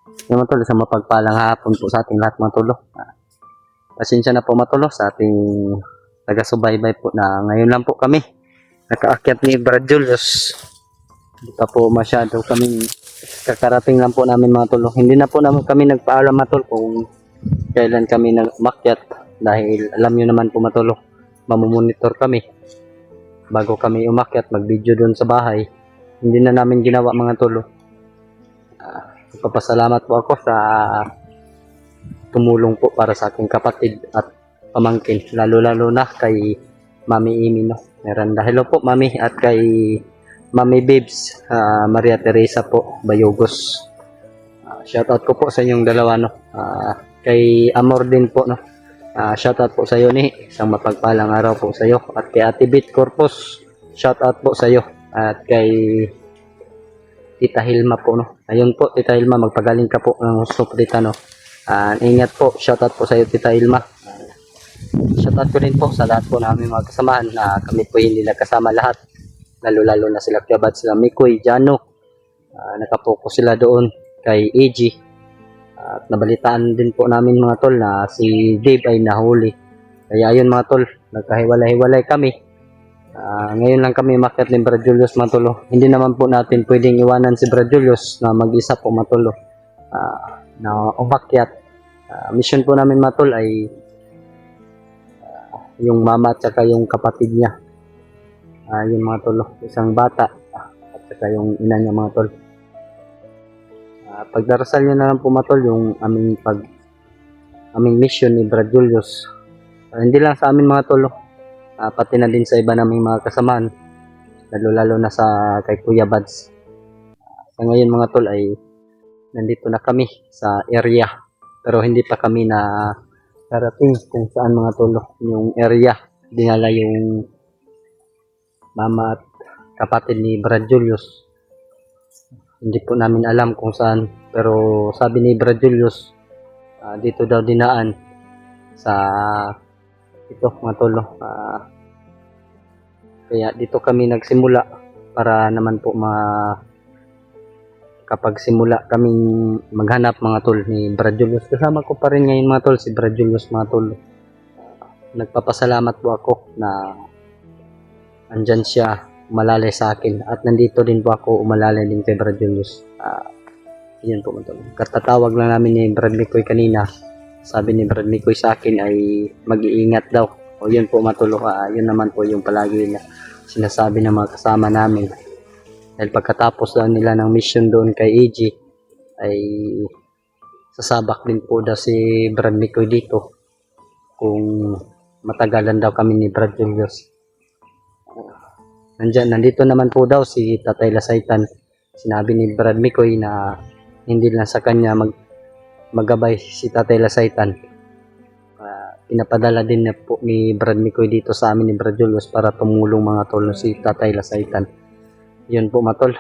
Yung mga tol, isang mapagpalang hapon po sa ating lahat mga tol. Pasensya na po mga tol sa ating taga-subaybay po na ngayon lang po kami nakaakyat ni Brad Julius. Hindi pa po masyado kami kakarating lang po namin mga tol. Hindi na po namin kami nagpaalam mga tol kung kailan kami nagmakyat dahil alam nyo naman po mga tol, mamumonitor kami bago kami umakyat mag-video doon sa bahay. Hindi na namin ginawa mga tol. Papasalamat po ako sa tumulong po para sa aking kapatid at pamangkin, lalo na kay Mami Imi, no? Meron dahil po Mami at kay Mami Babes, Maria Teresa po Bayogos. Shoutout ko po sa inyong dalawa, no? Kay Amor din po, no? Shoutout po sa iyo ni, isang mapagpalang araw po sa iyo, at kay Ate Bit Corpus, shoutout po sa iyo, at kay Tita Hilma po, no? Ayun po, Tita Hilma, magpagaling ka po ng gusto po, Tita, no? Ingat po, shoutout po sa iyo, Tita Hilma. Shoutout ko rin po sa lahat po namin mga kasamahan na kami po hindi nagkasama lahat. Lalo na sila Kiabat, sila Mikoy, Jano. Nakapokus sila doon kay AG. At nabalitaan din po namin mga tol na si Dave ay nahuli. Kaya ayun mga tol, nagkahiwalay-hiwalay kami. Ngayon lang kami makyat ni Brad Julius mga tol. Hindi naman po natin pwedeng iwanan si Brad Julius na mag-isa po mga tol. Na umakyat. Mission po namin mga tol ay yung mama at saka yung kapatid niya. Yung mga tol, isang bata at saka yung ina niya mga tol. Pagdarasal niyo na lang po mga tol yung aming mission ni Brad Julius. Hindi lang sa amin mga tol, pati na din sa iba naming mga kasamaan, lalo na sa kay Kuya Bads. Sa ngayon mga tol ay nandito na kami sa area, pero hindi pa kami na karating kung saan mga tol yung area dinala yung mama at kapatid ni Brad Julius. Hindi po namin alam kung saan, pero sabi ni Brad Julius, dito daw dinaan sa ito mga tol. Kaya dito kami nagsimula para naman po kapag simula kaming maghanap mga tol ni Brad Julius. Kasama ko pa rin ngayon mga tol si Brad Julius mga tol. Nagpapasalamat po ako na andyan siya umalalay sa akin at nandito din po ako umalalay din kay Brad Julius. Yun po mga tol. Katatawag lang namin ni Brad Mikoy kanina. Sabi ni Brad Mikoy sa akin ay mag-iingat daw. O yun po mga tol. Yun naman po yung palagi na sinasabi ng mga kasama namin. Dahil pagkatapos daw nila ng mission doon kay AG ay sasabak din po daw si Brad Mikoy dito kung matagalan daw kami ni Brad Julius. Nandito naman po daw si Tatay Lasaitan. Sinabi ni Brad Mikoy na hindi lang sa kanya magabay si Tatay Lasaitan. Pinapadala din na po ni Brad Mikoy dito sa amin ni Brad Julius para tumulong mga tol si Tatay Lasaitan. Yun po mga tol.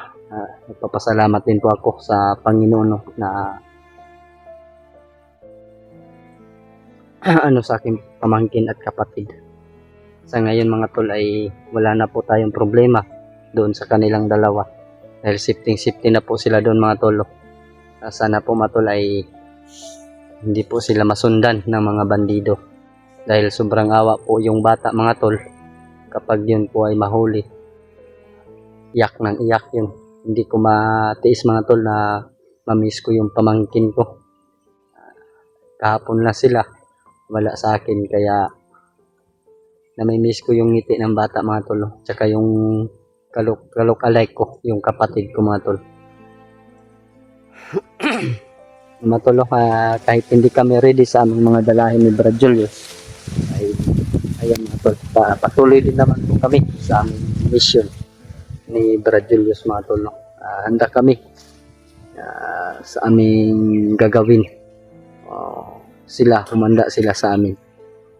Nagpapasalamat din po ako sa Panginoon na sa aking pamangkin at kapatid. Sa ngayon mga tol ay wala na po tayong problema doon sa kanilang dalawa. Dahil safety na po sila doon mga tol. Sana po mga tol ay hindi po sila masundan ng mga bandido. Dahil sobrang awa po yung bata mga tol kapag yun po ay mahuli. Iyak ng iyak yun. Hindi ko matiis mga tol na mamiss ko yung pamangkin ko. Kahapon na sila wala sa akin kaya namimiss ko yung ngiti ng bata mga tol. Tsaka yung kalok-alike ko, yung kapatid ko mga tol. Mga tol, kahit hindi kami ready sa aming mga dalahin ni Brad Julius, ayan mga tol, patuloy din naman po kami sa aming mission ni Brad Julius mga tol. Handa kami sa aming gagawin. Humanda sila sa amin.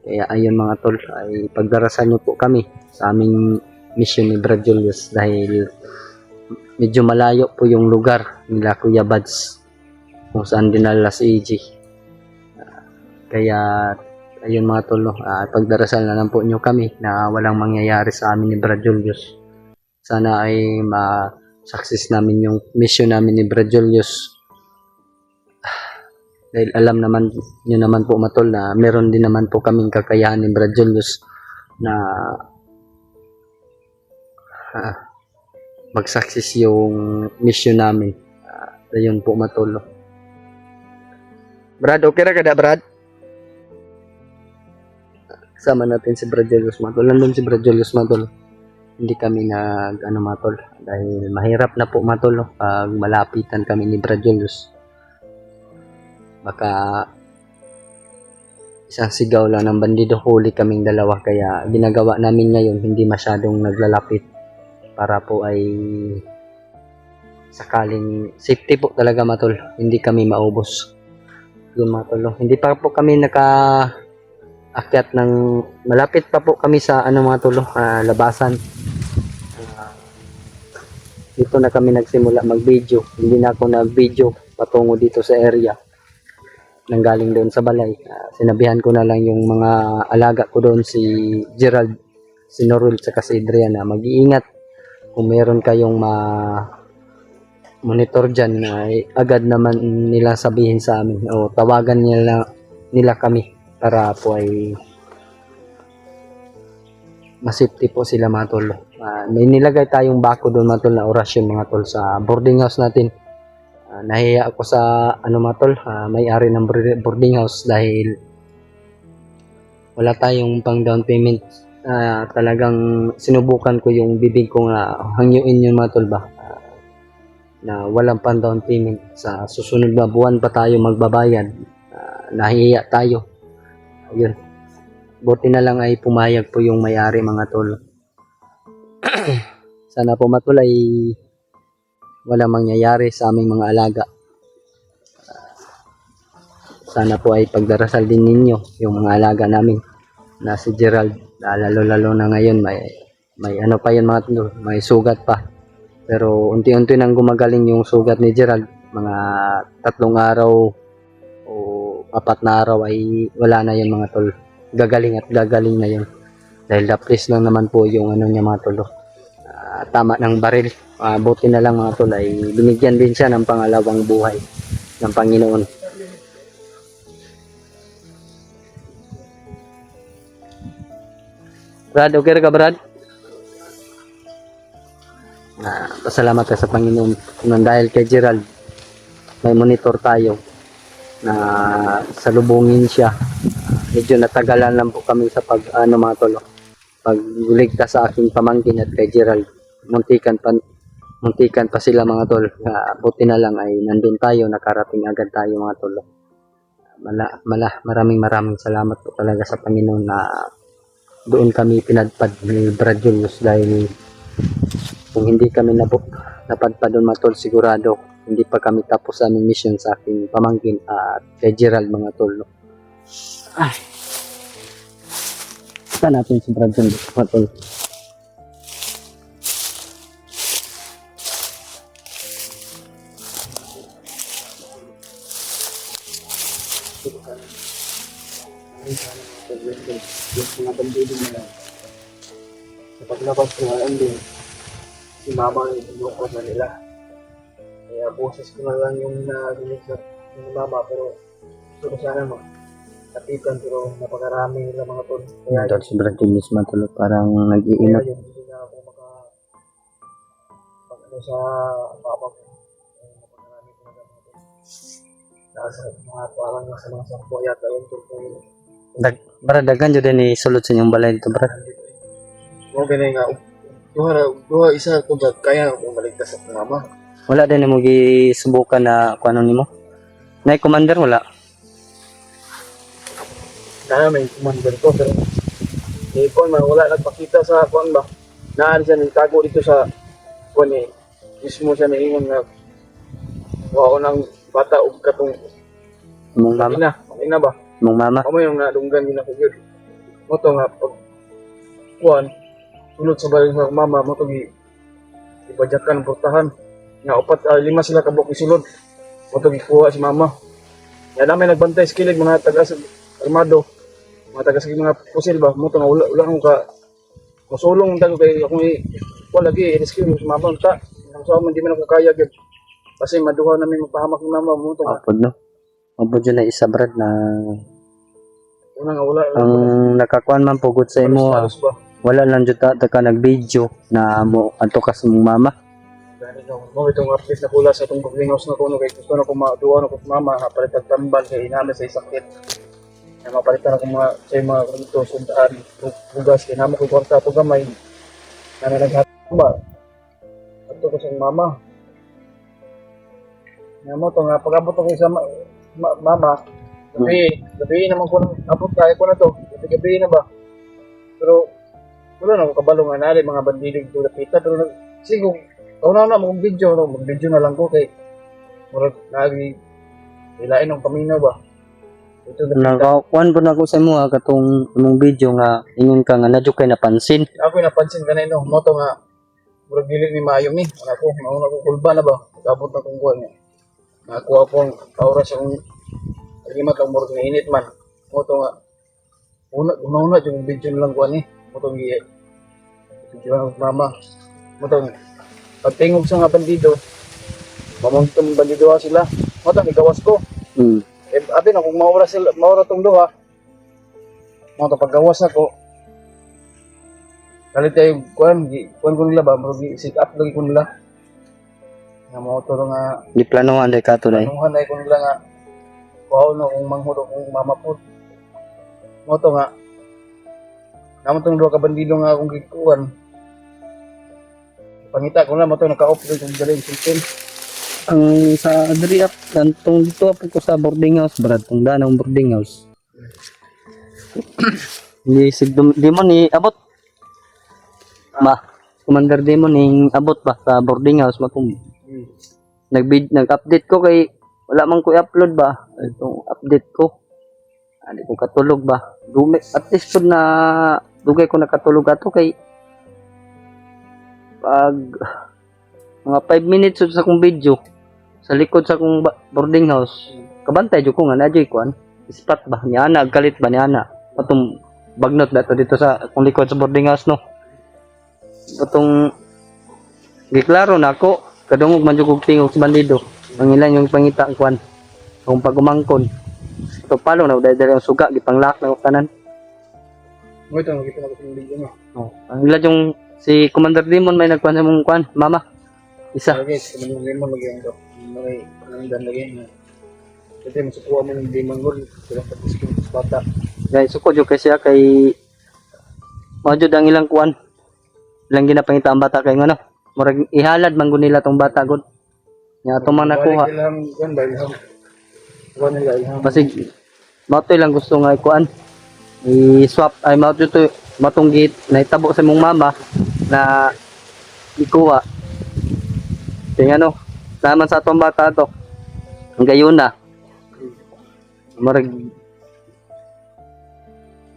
Kaya ayun mga tol, ay pagdarasan nyo po kami sa aming mission ni Brad Julius dahil medyo malayo po yung lugar nila Kuya Bads kung saan dinala si AG. Kaya ayun mga tol, pagdarasal na lang po nyo kami na walang mangyayari sa amin ni Brad Julius. Sana ay ma-success namin yung mission namin ni Brad Julius Dahil alam naman nyo naman po matol na meron din naman po kaming kakayahan ni Brad Julius na mag-success yung mission namin. Ayun po matol. Brad, okay ra kada Brad? Kasama natin si Brad Julius matol. Nandun si Brad Julius matol. Hindi kami matol. Dahil mahirap na po matol pag malapitan kami ni Brad Julius. Baka isang sigaw lang ng bandido, huli kaming dalawa. Kaya ginagawa namin ngayon, hindi masyadong naglalapit para po ay sakaling safety po talaga matol, hindi kami maubos. Yun matol, hindi pa po kami naka-akyat ng malapit pa po kami sa matol, labasan. Dito na kami nagsimula mag-video, hindi na ako nag-video patungo dito sa area nanggaling doon sa balay. Sinabihan ko na lang yung mga alaga ko doon, si Gerald, si Norul, saka si Adriana, mag-iingat kung meron kayong monitor dyan, agad naman nila sabihin sa amin o tawagan nila kami para po ay masafety po sila mga tol. May nilagay tayong bako doon mga tol na orasyon mga tol sa boarding house natin. Nahiya ako sa mga tol, may-ari ng boarding house dahil wala tayong pang down payment. Talagang sinubukan ko yung bibig ko nga hangyuin yung mga tol ba, na walang pang down payment. Sa susunod na buwan pa tayo magbabayad. Nahiya tayo. Ayun, buti na lang ay pumayag po yung may-ari mga tol. Sana po matol ay walang mangyayari sa aming mga alaga. Sana po ay pagdarasal din ninyo yung mga alaga namin na si Gerald. Lalo na ngayon may pa yun mga tol, may sugat pa. Pero unti-unti nang gumagaling yung sugat ni Gerald. Mga 3 araw o 4 na araw ay wala na yun mga tol. Gagaling at gagaling na yun. Dahil dapris lang naman po yung niya mga tol. Tama ng baril. Buti na lang mga tol ay binigyan din siya ng pangalawang buhay ng Panginoon. Brad, okay ka Brad? Pasalamat ka sa Panginoon nang dahil kay Gerald may monitor tayo na salubungin siya. Medyo natagalan lang po kami sa mga tol, pagligtas sa aking pamangkin at kay Gerald. Muntikan pa sila mga tol. Buti na lang ay nandun tayo, nakarating agad tayo mga tol. Maraming salamat po talaga sa Panginoon na doon kami pinadpad ni Brad Julius. Dahil kung hindi kami napadpad doon mga tol, sigurado hindi pa kami tapos sa aming mission sa aking pamangkin at kay Gerald mga tol. Saan natin si Brad Julius mga tol? Yung mga bandido na lang. Sa paglabas ko nga din, si mama yung na nila. Kaya boses ko na lang yung narinig ng mama, pero gusto ko sana kapitan, pero napakarami nila mga tol. Kaya doon si Brad Julius matulog, parang nag-iingat. Kaya hindi na ako sa mama ko. Napakarami ko na mga tol. Nasa mga parang nasa mga sampo yata yung tol. Baradagan dyan din isulod sa inyong balay dito, Brad. Oo, ganyan nga. Duha isa ko ba kaya kung maligtas sa mama? Wala din mo gisubukan na kung ano nimo? Nay commander wala? Kaya may commander ko, pero wala nagpakita sa kuan ba? Naan siya nagtago dito sa kuan mismo siya naingon na wao nang bata og katong mong mama. Ina ba? Mong mama. Amo yung nadunggan yun ako yun. Moto nga pag kuan sulod sa balay sa mama mo to ibadyakan portahan. Nga 5 sila kabok isulod. Mo to gikuha si mama. Ya namin nagbantay sa kilig mga taga armado. Mga taga sa mga pusil ba mo to nga wala ko ka musulong tago kay ako wala lagi rescue si mama ta. Nang sa man di man ako kaya gyud. Kasi maduha namin magpahamak ni mama mo to. Apod no. Mabod yun na isa brad na Una nga wala. ang nakakuan man pugod sa imo Halos ba? wala lang jud ta ka nag-video na mo adto ka sa mong mama. Dahil mo itong update na pula sa itong greenhouse na kuno kay gusto na ko maduwa ko sa mama palit ang tambal kay inami sa sakit. Na mapalitan ako mga sa mga ganito sundaan bugas kay namo ko kwarta to gamay. Na naghatag ba? Ato ko sa mama. Namo to nga pag-abot ko sa mama. Gabi naman ko abot kaya ko na to. Gabi na ba? Pero wala na ako kabalo nga nari mga bandilig ko napita pero siguro una na mag-video no, mag-video na lang ko kay murag nagi ilain ng paminaw ba. Ito na Nakakuan po na ko sa imo katong imong video nga ingon ka nga nadyo kay napansin. ako napansin kanay no, mo to nga murag dili ni maayo ni. Ana ko, mauna ko kulba na ba. Abot na kong kuan niya. Nakuha ko ang oras ang limat ang murag na init man. Mo to nga una yung video na lang kuan ni. Mo to gi video ng mama. Mo to pagtingog sa nga bandido, mamangtong bandido sila. Mo to igawas ko. Abi na kung maura sila, maura tong duha. Mo to paggawas ako. Kalit tayo kuan ko nila ba, murag sit up lagi ko nila. Nga mo to nga Di planohan day kato day. anuhan ay ko nila nga kuhaw na kung manghuro kung mamapot. Mo to nga naman tong duha ka bandido nga akong gikuan. Pangita ko na mo to naka-off yung galing system. Ang sa diri up kantong dito po ko sa boarding house brad tong danang boarding house. Ni sigdum di mo ni abot. Ma, Commander Demon ning abot ba sa boarding house matum. Nag-update ko kay wala man ko i-upload ba. Itong update ko. Hindi ko katulog ba. Dumi at least pud na dugay ko nakatulog ato kay pag mga 5 minutes sa akong video sa likod sa akong boarding house kabantay jud ko nga nadyoy kuan spot ba niya ana galit ba niya ana patong bagnot dato dito sa akong likod sa boarding house no patong giklaro na ako kadungog man jud kog tingog sa bandido ang ilan yung pangita kuan kung pagumangkon to palo na dahil ang suga gipanglak na ko tanan. Mo ito nakita ko sa video mo. Oh, ang ilan yung si Commander Demon may nagkuhan sa mong kuan mama isa. Okay, kung mo lagi ang may nandan lagi na. Kasi masukuha mo ng demon gold, sila sa skin sa bata. Guys, suko jud kay siya kay mao ang ilang kuan. Ilang ginapangita ang bata kay ngano. Murag ihalad man gud nila tong bata gud. Nya ato man nakuha. Ilang kuan ba ilang. Kuan nila ilang. Basig mao to lang gusto nga kuan. I-swap ay mao to matunggit na itabo sa mong mama na ikuha. Kaya ano, naman sa atong bata to. Ang gayon na. Murag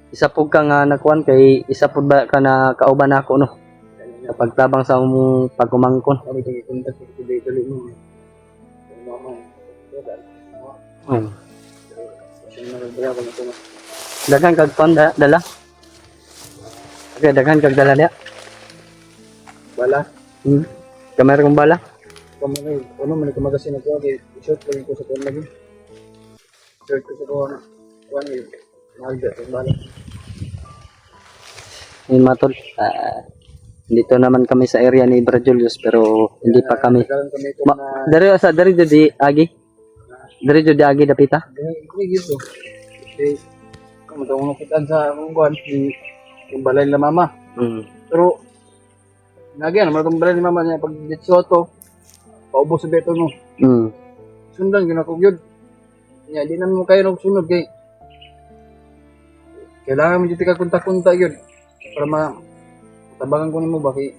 isa pug ka nga nakuan kay isa pud ba ka na kauban ako no. Kapag tabang sa mong pagkumangkon. Kami ito ikuntak ko dali mo. Mama. Siya na nagdala ko na ito. Daghan kag dala. Okay, daghan kag dala niya. Bala. Kamera kong bala. Kamay, ano man ito magasin ako kay short lagi ko sa kuan lagi. Short ko sa kuan. Kuan yun. Nalda ang bala. Yun matol. Dito naman kami sa area ni Brad Julius pero hindi pa kami. Nagalan kami ko na Dari jud agi. Dari jud agi dapita. Ini gitu. Jadi, kamu tahu nakitaan sa kuan yung balay nila mama. Pero nagyan naman itong balay ni mama niya pag ditsoto paubos sa beto no. Sundan ginako gyud. Nya di naman kayo nang sunod kay kailangan mo dito ka kunta-kunta gyud para tabangan ko nimo ba kay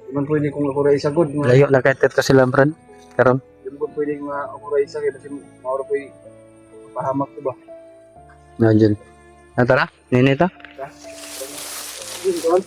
di man pwede kung ako ra isa good nga. Layo na kay Tet sila Brad. Karon. Di man pwede nga ako ra isa kay kasi mauro ko pahamak ko ba. Nandiyan. Tara, ninita. Yun,